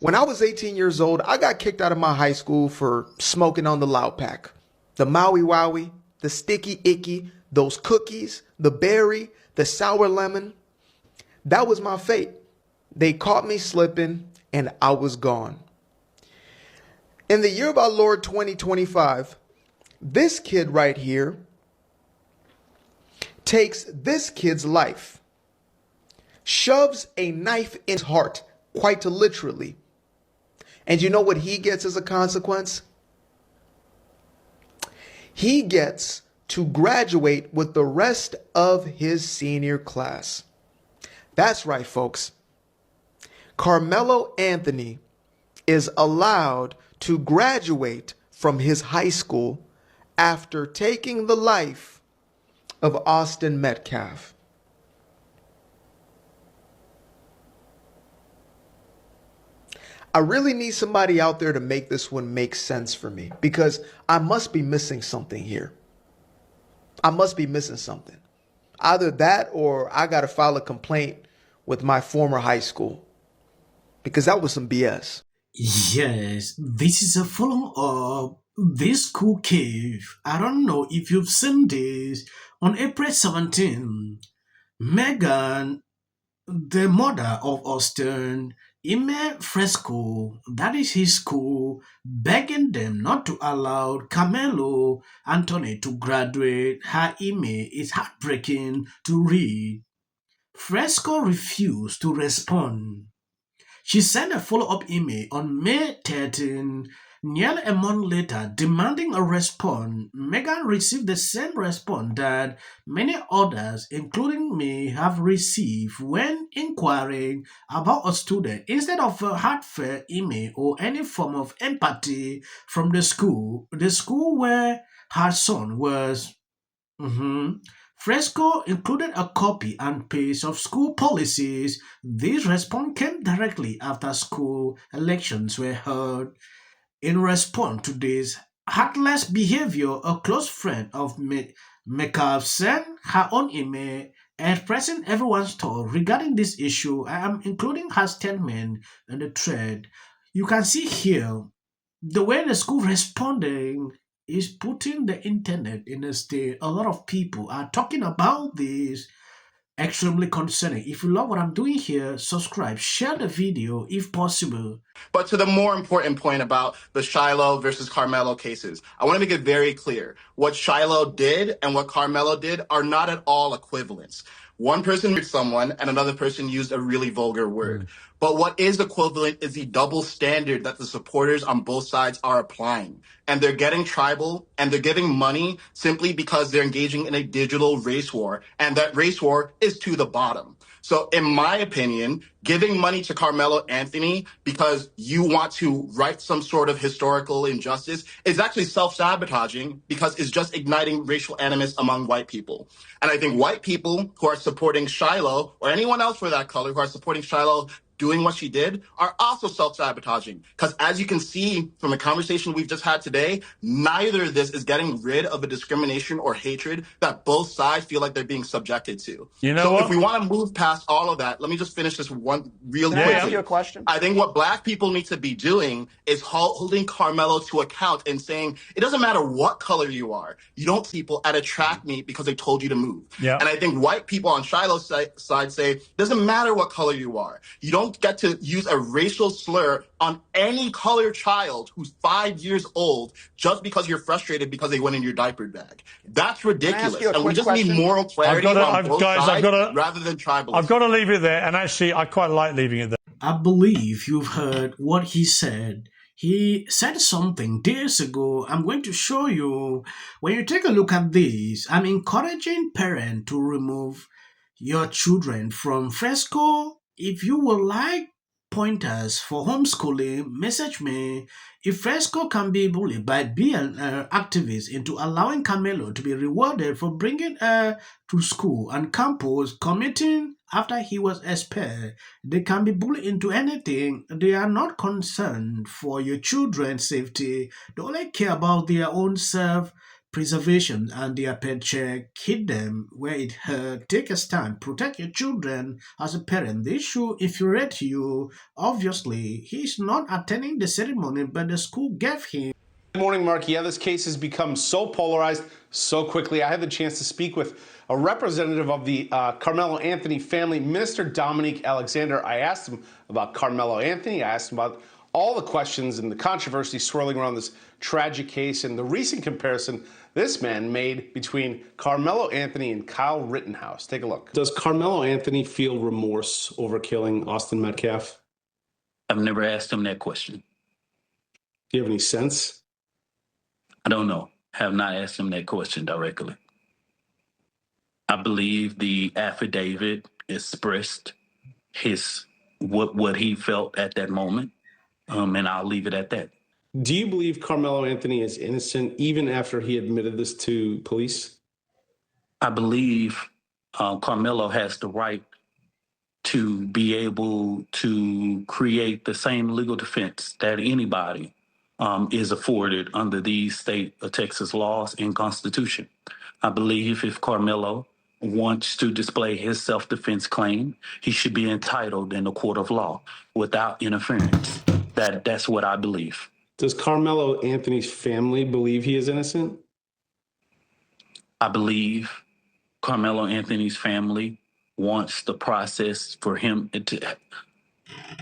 When I was 18 years old, I got kicked out of my high school for smoking on the loud pack. The Maui Wowie, the Sticky Icky, those cookies, the berry, the sour lemon. That was my fate. They caught me slipping and I was gone. In the year of our Lord 2025, this kid right here takes this kid's life, shoves a knife in his heart, quite literally. And you know what he gets as a consequence? He gets to graduate with the rest of his senior class. That's right, folks. Karmelo Anthony is allowed to graduate from his high school after taking the life of Austin Metcalf. I really need somebody out there to make this one make sense for me, because I must be missing something here. I must be missing something. Either that or I got to file a complaint with my former high school, because that was some BS. Yes, this is a follow-up. This school cave. I don't know if you've seen this. On April 17, Megan, the mother of Austin, emailed Fresco, that is his school, begging them not to allow Karmelo Anthony to graduate. Her email is heartbreaking to read. Fresco refused to respond. She sent a follow-up email on May 13, nearly a month later, demanding a response. Megan received the same response that many others, including me, have received when inquiring about a student. Instead of a heartfelt email or any form of empathy from the school where her son was. Fresco included a copy and paste of school policies. This response came directly after school elections were held. In response to this heartless behavior, a close friend of Metcalf sent her own email expressing everyone's thought regarding this issue. I am including her statement in the thread. You can see here the way the school responding is putting the internet in a state. A lot of people are talking about this. Extremely concerning. If you love what I'm doing here, subscribe, share the video if possible. But to the more important point about the Shiloh versus Karmelo cases, I want to make it very clear. What Shiloh did and what Karmelo did are not at all equivalents. One person murdered someone and another person used a really vulgar word. But what is equivalent is the double standard that the supporters on both sides are applying. And they're getting tribal and they're giving money simply because they're engaging in a digital race war. And that race war is to the bottom. So in my opinion, giving money to Karmelo Anthony because you want to right some sort of historical injustice is actually self-sabotaging, because it's just igniting racial animus among white people. And I think white people who are supporting Shiloh, or anyone else for that color who are supporting Shiloh doing what she did, are also self-sabotaging. Because as you can see from the conversation we've just had today, neither of this is getting rid of a discrimination or hatred that both sides feel like they're being subjected to. You know so what? if we want to move past all of that, let me just finish this one really Can I quickly. ask you a question? I think what black people need to be doing is holding Karmelo to account and saying, it doesn't matter what color you are. You don't people at a track meet because they told you to move. Yeah. And I think white people on Shiloh's side say, it doesn't matter what color you are. You don't get to use a racial slur on any colored child who's 5 years old just because you're frustrated because they went in your diaper bag. That's ridiculous. you a And we quick just need question? moral clarity on both sides rather than tribalism. I've got to leave it there. And actually, I quite like leaving it there. I believe you've heard what he said. He said something days ago. I'm going to show you. When you take a look at this, I'm encouraging parents to remove your children from Fresco. If you would like pointers for homeschooling, message me. If Fresco can be bullied by BL activists into allowing Karmelo to be rewarded for bringing her to school and campus, committing after he was expelled, they can be bullied into anything. They are not concerned for your children's safety. They only care about their own self preservation and their paycheck, hit them where it hurt, take a stand, protect your children. As a parent, this should infuriate you. Obviously, he's not attending the ceremony, but the school gave him. Good morning, Mark. Yeah, this case has become so polarized so quickly. I had the chance to speak with a representative of the Karmelo Anthony family, Minister Dominique Alexander. I asked him about Karmelo Anthony. I asked him about all the questions and the controversy swirling around this tragic case and the recent comparison this man made between Karmelo Anthony and Kyle Rittenhouse. Take a look. Does Karmelo Anthony feel remorse over killing Austin Metcalf? I've never asked him that question. Do you have any sense? I don't know. Have not asked him that question directly. I believe the affidavit expressed what he felt at that moment, and I'll leave it at that. Do you believe Karmelo Anthony is innocent even after he admitted this to police? I believe Karmelo has the right to be able to create the same legal defense that anybody is afforded under these state of Texas laws and Constitution. I believe if Karmelo wants to display his self-defense claim, he should be entitled in a court of law without interference. That's what I believe. Does Karmelo Anthony's family believe he is innocent? I believe Karmelo Anthony's family wants the process for him to.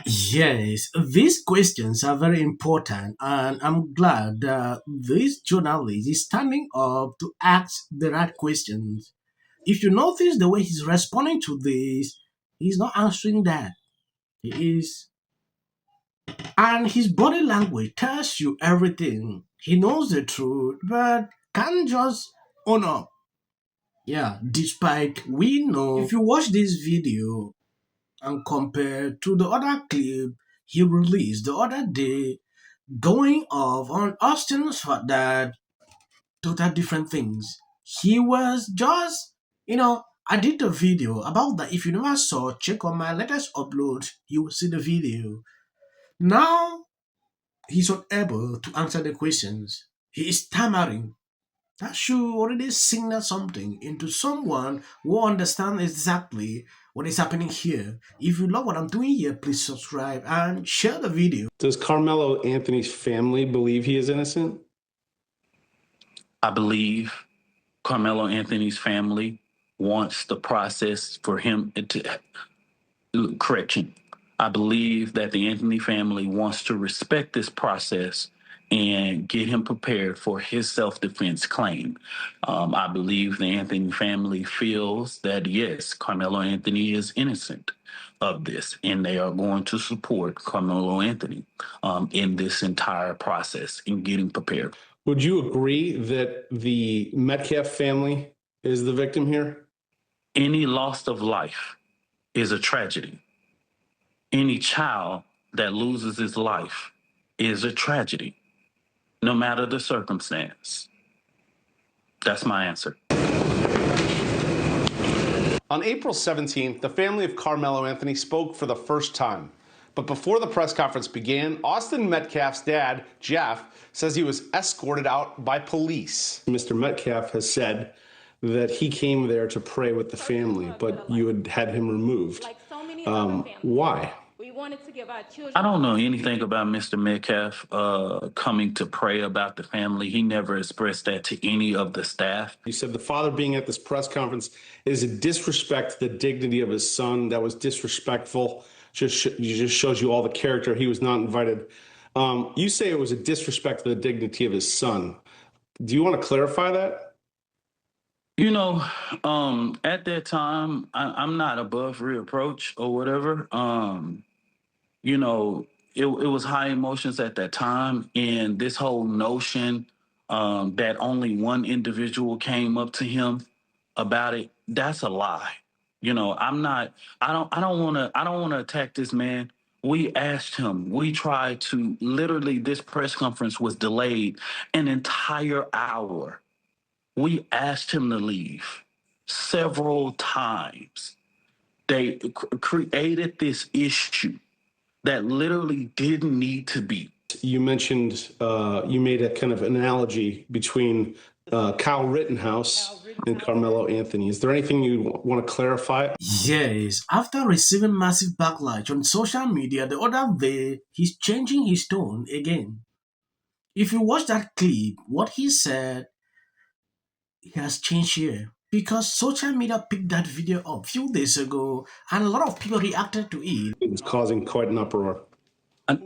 Yes, these questions are very important, and I'm glad that this journalist is standing up to ask the right questions. If you notice the way he's responding to this, he's not answering that. He is. And his body language tells you everything. He knows the truth, but can't just own up. Yeah, despite we know. If you watch this video and compare to the other clip he released the other day, going off on Austin's dad, total different things. He was just, I did a video about that. If you never saw, check on my latest upload, you will see the video. Now, he's unable to answer the questions. He is stammering. That should already signal something into someone who understands exactly what is happening here. If you love what I'm doing here, please subscribe and share the video. Does Karmelo Anthony's family believe he is innocent? I believe Karmelo Anthony's family wants the process for him to. Correction. I believe that the Anthony family wants to respect this process and get him prepared for his self-defense claim. I believe the Anthony family feels that, yes, Karmelo Anthony is innocent of this, and they are going to support Karmelo Anthony in this entire process in getting prepared. Would you agree that the Metcalf family is the victim here? Any loss of life is a tragedy. Any child that loses his life is a tragedy, no matter the circumstance. That's my answer. On April 17th, the family of Karmelo Anthony spoke for the first time. But before the press conference began, Austin Metcalf's dad, Jeff, says he was escorted out by police. Mr. Metcalf has said that he came there to pray with the family, but you had him removed. Why? We wanted to give our children. I don't know anything about Mr. Metcalf coming to pray about the family. He never expressed that to any of the staff. You said the father being at this press conference is a disrespect to the dignity of his son. That was disrespectful. Just shows you all the character. He was not invited. You say it was a disrespect to the dignity of his son. Do you want to clarify that? At that time, I'm not above reproach or whatever. It was high emotions at that time, and this whole notion that only one individual came up to him about it, that's a lie. I don't want to attack this man. We asked him, we tried to, literally this press conference was delayed an entire hour. We asked him to leave several times. They created this issue that literally didn't need to be. You mentioned, you made a kind of analogy between Kyle Rittenhouse and Karmelo Anthony. Is there anything you want to clarify? Yes, after receiving massive backlash on social media the other day, he's changing his tone again. If you watch that clip, what he said, he has changed here. Because social media picked that video up a few days ago and a lot of people reacted to it. It's causing quite an uproar.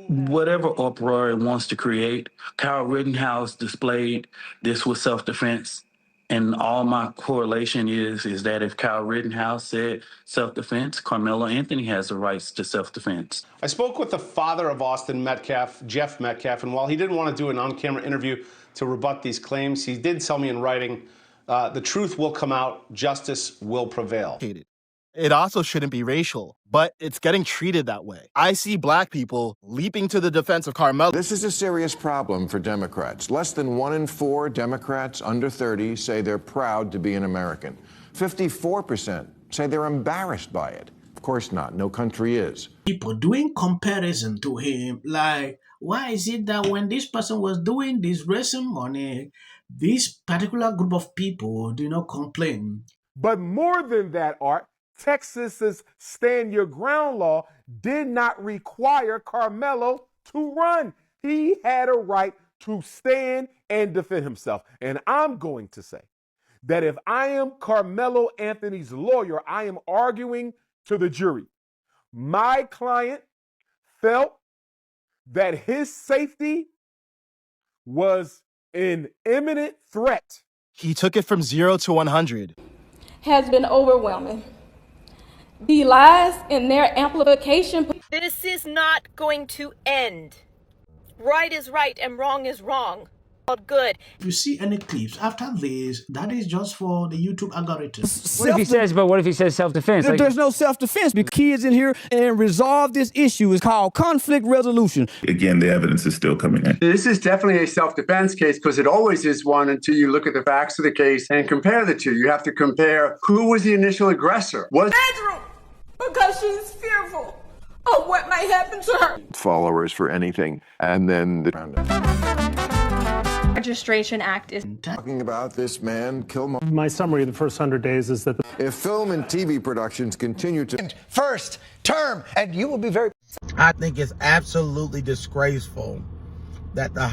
Whatever uproar it wants to create, Kyle Rittenhouse displayed this was self-defense. And all my correlation is that if Kyle Rittenhouse said self-defense, Karmelo Anthony has the rights to self-defense. I spoke with the father of Austin Metcalf, Jeff Metcalf, and while he didn't want to do an on-camera interview to rebut these claims, he did tell me in writing, the truth will come out, justice will prevail. It also shouldn't be racial, but it's getting treated that way. I see black people leaping to the defense of Karmelo. This is a serious problem for Democrats. Less than 1 in 4 Democrats under 30 say they're proud to be an American. 54% say they're embarrassed by it. Of course not. No country is. People doing comparison to him, like, why is it that when this person was doing this raising money, this particular group of people do not complain? But more than that, Art, Texas's Stand Your Ground law did not require Karmelo to run. He had a right to stand and defend himself. And I'm going to say that if I am Karmelo Anthony's lawyer, I am arguing to the jury. My client felt that his safety was an imminent threat. He took it from 0 to 100. Has been overwhelming. The lies and their amplification. This is not going to end. Right is right and wrong is wrong. All good. If you see any clips after this, that is just for the YouTube algorithm. What if he says self-defense? There's no self-defense because kids in here and resolve this issue is called conflict resolution. Again, the evidence is still coming in. This is definitely a self-defense case because it always is one until you look at the facts of the case and compare the two. You have to compare who was the initial aggressor. Bedroom, because she's fearful of what might happen to her. Followers for anything. And then the Registration Act is talking about this man, My summary of the first 100 days is that if film and TV productions continue to First term, and you will be very. I think it's absolutely disgraceful that the